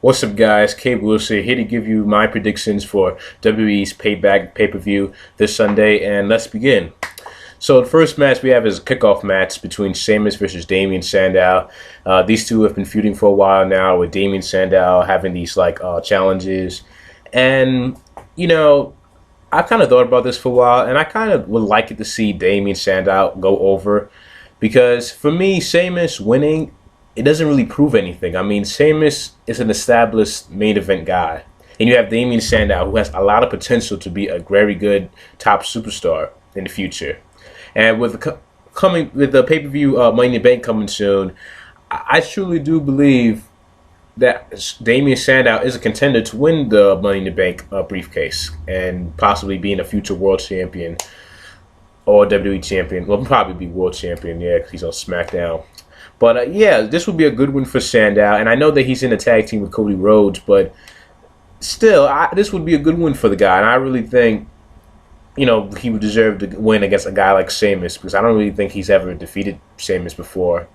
What's up, guys? Cable Wilson here to give you my predictions for WWE's Payback pay-per-view this Sunday, and let's begin. So the first match we have is a kickoff match between Sheamus versus Damien Sandow. These two have been feuding for a while now, with Damien Sandow having these challenges, and I've kind of thought about this for a while, and I kind of would like it to see Damien Sandow go over, because for me, Sheamus winning, it doesn't really prove anything. I mean, Sheamus is an established main event guy, and you have Damien Sandow, who has a lot of potential to be a very good top superstar in the future. And with the pay-per-view Money in the Bank coming soon, I truly do believe that Damien Sandow is a contender to win the Money in the Bank briefcase and possibly being a future world champion or WWE champion. Well, probably be world champion, yeah, because he's on SmackDown. But yeah, this would be a good one for Sandow, and I know that he's in a tag team with Cody Rhodes, but still, this would be a good one for the guy, and I really think, he would deserve to win against a guy like Sheamus, because I don't really think he's ever defeated Sheamus before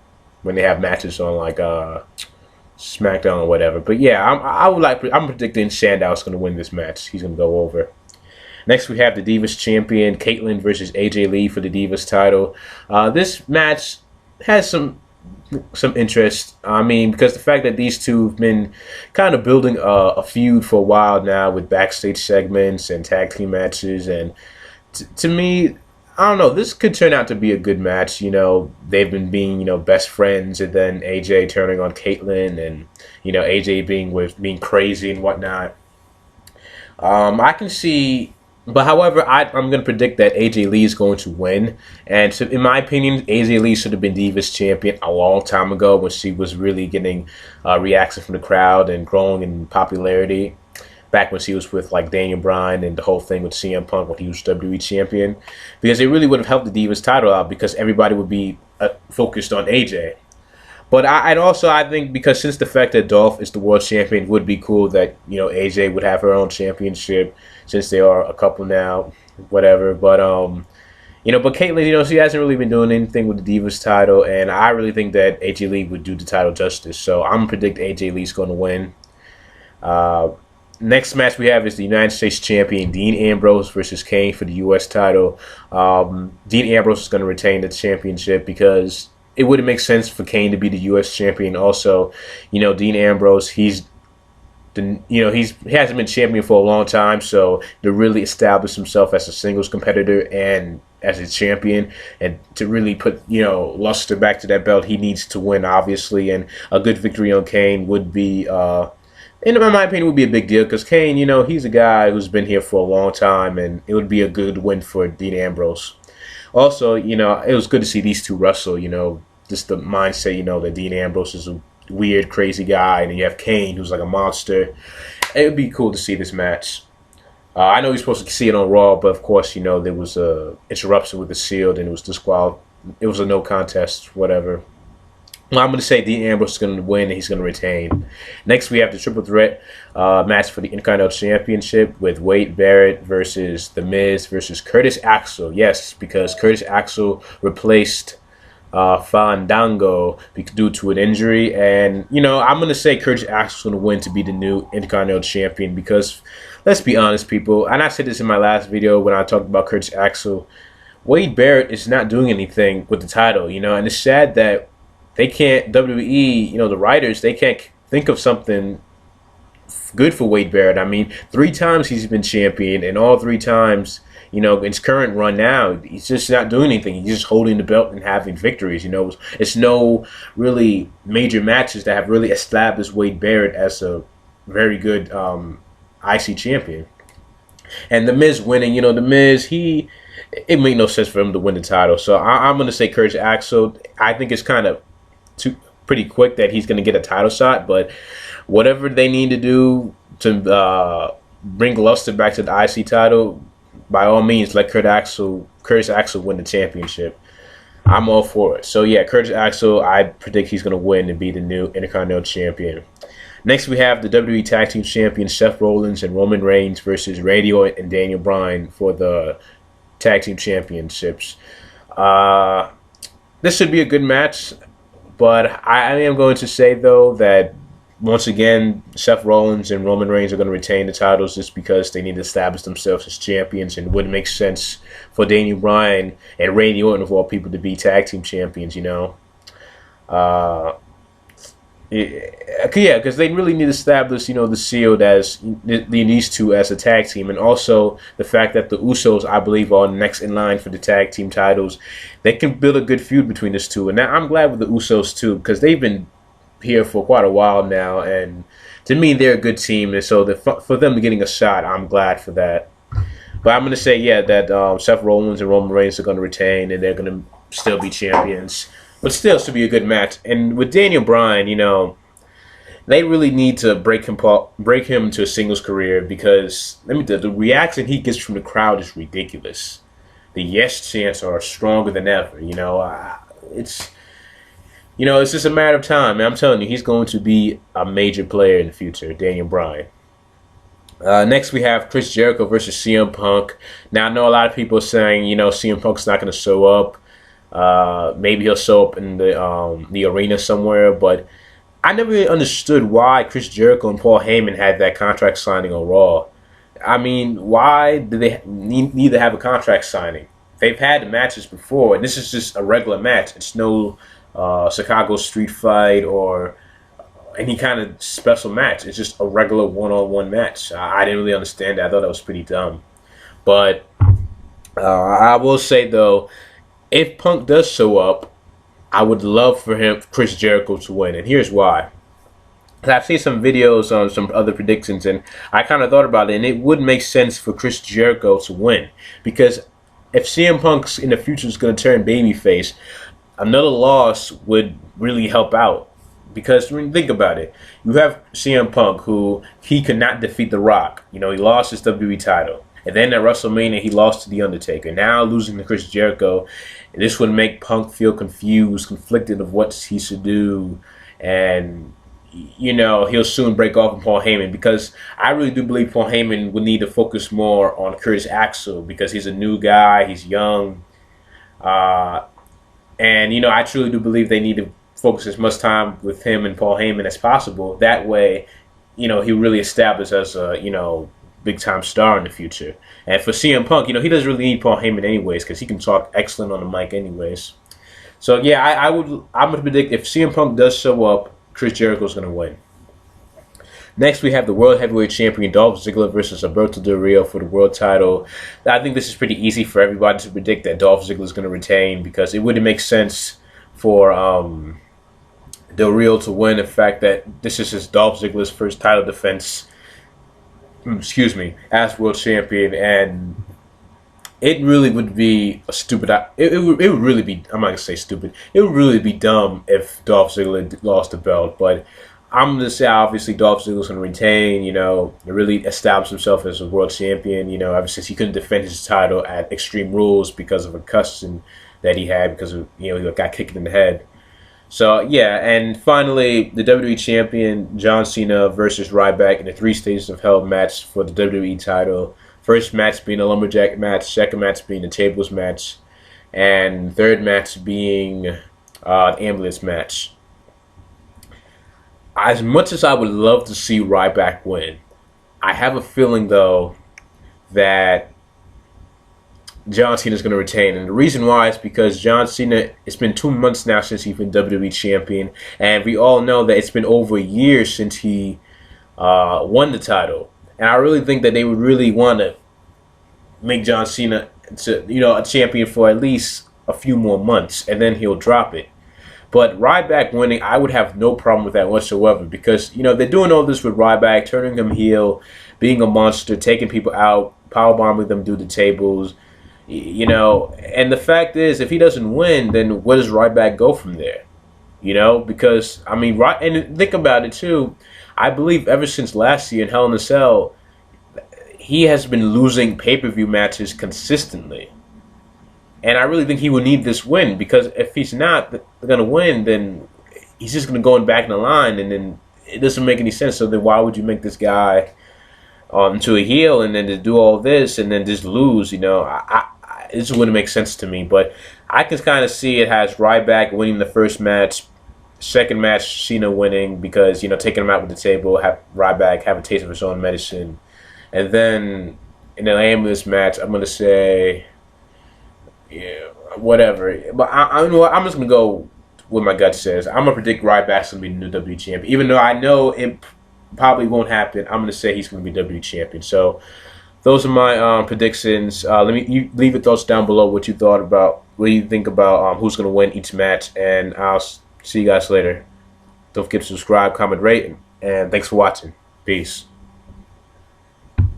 when they have matches on SmackDown or whatever. But yeah, I'm predicting Sandow's going to win this match. He's going to go over. Next, we have the Divas champion Caitlyn versus AJ Lee for the Divas title. This match has some interest. I mean, because the fact that these two have been kind of building a feud for a while now with backstage segments and tag team matches, and to me, I don't know, this could turn out to be a good match. They've been being best friends, and then AJ turning on Caitlyn, and AJ being crazy and whatnot. I can see. But however, I'm going to predict that AJ Lee is going to win. And so, in my opinion, AJ Lee should have been Divas champion a long time ago when she was really getting reaction from the crowd and growing in popularity. Back when she was with Daniel Bryan and the whole thing with CM Punk when he was WWE champion. Because it really would have helped the Divas title out, because everybody would be focused on AJ. But I think because since the fact that Dolph is the world champion, it would be cool that AJ would have her own championship, since they are a couple now, whatever. But but Caitlyn, she hasn't really been doing anything with the Divas title, and I really think that AJ Lee would do the title justice. So I'm gonna predict AJ Lee's going to win. Next match we have is the United States champion Dean Ambrose versus Kane for the U.S. title. Dean Ambrose is going to retain the championship because it wouldn't make sense for Kane to be the U.S. champion. Also, Dean Ambrose, he hasn't been champion for a long time, so to really establish himself as a singles competitor and as a champion, and to really put luster back to that belt, he needs to win, obviously. And a good victory on Kane would be, in my opinion, would be a big deal, because Kane, he's a guy who's been here for a long time, and it would be a good win for Dean Ambrose. Also, it was good to see these two wrestle, just the mindset, that Dean Ambrose is a weird, crazy guy, and then you have Kane, who's like a monster. It would be cool to see this match. I know you're supposed to see it on Raw, but of course, there was a interruption with the Shield, and it was it was a no contest, whatever. Well, I'm going to say Dean Ambrose is going to win, and he's going to retain. Next, we have the triple threat match for the Intercontinental Championship with Wade Barrett versus The Miz versus Curtis Axel. Yes, because Curtis Axel replaced Fandango due to an injury, and I'm going to say Curtis Axel is going to win to be the new Intercontinental Champion, because let's be honest, people, and I said this in my last video when I talked about Curtis Axel, Wade Barrett is not doing anything with the title, and it's sad that they can't, WWE, the writers, they can't think of something good for Wade Barrett. I mean, 3 times he's been champion, and all 3 times, in his current run now, he's just not doing anything. He's just holding the belt and having victories. It's no really major matches that have really established Wade Barrett as a very good IC champion. And The Miz winning, The Miz, it made no sense for him to win the title. So I'm going to say Curtis Axel. I think it's kind of pretty quick that he's going to get a title shot, but whatever they need to do to bring luster back to the IC title, by all means, let Curtis Axel win the championship. I'm all for it. So yeah, Curtis Axel, I predict he's going to win and be the new Intercontinental Champion. Next, we have the WWE Tag Team Champions Seth Rollins and Roman Reigns versus Randy Orton and Daniel Bryan for the Tag Team Championships. This should be a good match. But I am going to say, though, that once again, Seth Rollins and Roman Reigns are going to retain the titles just because they need to establish themselves as champions, and it wouldn't make sense for Daniel Bryan and Randy Orton, of all people, to be tag team champions, you know. Yeah, because they really need to establish, you know, the Shield as these two as a tag team, and also the fact that the Usos, I believe, are next in line for the tag team titles. They can build a good feud between these two, and now I'm glad with the Usos too, because they've been here for quite a while now, and to me, they're a good team, and so for them getting a shot, I'm glad for that. But I'm gonna say, yeah, that Seth Rollins and Roman Reigns are gonna retain, and they're gonna still be champions. But still, should be a good match. And with Daniel Bryan, you know, they really need to break him to a singles career, because the reaction he gets from the crowd is ridiculous. The yes chants are stronger than ever. You know, it's just a matter of time. Man, I'm telling you, he's going to be a major player in the future, Daniel Bryan. Next, we have Chris Jericho versus CM Punk. Now, I know a lot of people are saying, you know, CM Punk's not going to show up. Maybe he'll show up in the arena somewhere, but I never really understood why Chris Jericho and Paul Heyman had that contract signing on Raw. I mean, why do they need to have a contract signing? They've had the matches before, and this is just a regular match. It's no Chicago street fight or any kind of special match. It's just a regular one-on-one match. I didn't really understand that. I thought that was pretty dumb. But I will say, though, if Punk does show up, I would love for Chris Jericho to win, and here's why. I've seen some videos on some other predictions, and I kind of thought about it, and it would make sense for Chris Jericho to win, because if CM Punk in the future is going to turn babyface, another loss would really help out. Because when you think about it, you have CM Punk, who he could not defeat The Rock. You know, he lost his WWE title. And then at WrestleMania, he lost to The Undertaker. Now losing to Chris Jericho, this would make Punk feel confused, conflicted of what he should do. And, you know, he'll soon break off with Paul Heyman, because I really do believe Paul Heyman would need to focus more on Curtis Axel, because he's a new guy, he's young. And, you know, I truly do believe they need to focus as much time with him and Paul Heyman as possible. That way, you know, he really established as a, you know, big-time star in the future. And for CM Punk, you know, he doesn't really need Paul Heyman anyways, because he can talk excellent on the mic anyways. So, yeah, I'm going to predict if CM Punk does show up, Chris Jericho's going to win. Next, we have the World Heavyweight Champion Dolph Ziggler versus Alberto Del Rio for the world title. I think this is pretty easy for everybody to predict that Dolph Ziggler is going to retain, because it wouldn't make sense for Del Rio to win. The fact that this is his Dolph Ziggler's first title defense, as world champion, and it really would be a stupid. It would really be. I'm not gonna say stupid. It would really be dumb if Dolph Ziggler lost the belt. But I'm gonna say obviously Dolph Ziggler's gonna retain. You know, really establish himself as a world champion. You know, ever since he couldn't defend his title at Extreme Rules because of a concussion that he had, because of, you know, he got kicked in the head. So, yeah, and finally, the WWE Champion, John Cena versus Ryback in the 3 Stages of Hell match for the WWE title. First match being a lumberjack match, second match being a tables match, and third match being an ambulance match. As much as I would love to see Ryback win, I have a feeling, though, that John Cena is going to retain, and the reason why is because John Cena, it's been 2 months now since he's been WWE champion, and we all know that it's been over a year since he won the title, and I really think that they would really want to make John Cena a champion for at least a few more months, and then he'll drop it. But Ryback winning, I would have no problem with that whatsoever, because, you know, they're doing all this with Ryback, turning him heel, being a monster, taking people out, powerbombing them through the tables. You know, and the fact is, if he doesn't win, then where does Ryback go from there? You know, because, I mean, and think about it, too. I believe ever since last year in Hell in a Cell, he has been losing pay-per-view matches consistently. And I really think he will need this win, because if he's not going to win, then he's just going to go back in the line, and then it doesn't make any sense. So then why would you make this guy into a heel, and then to do all this, and then just lose? You know, this wouldn't make sense to me, but I can kind of see it as Ryback winning the first match, Second match, Cena winning because, taking him out with the table, have Ryback have a taste of his own medicine. And then in an ambulance match, I'm going to say, yeah, whatever. But you know what? I'm just going to go with my gut says. I'm going to predict Ryback's going to be the new WWE champion. Even though I know it probably won't happen, I'm going to say he's going to be WWE champion. So those are my predictions. You leave your thoughts down below what you thought about, what you think about who's going to win each match. And I'll see you guys later. Don't forget to subscribe, comment, rate, and thanks for watching. Peace.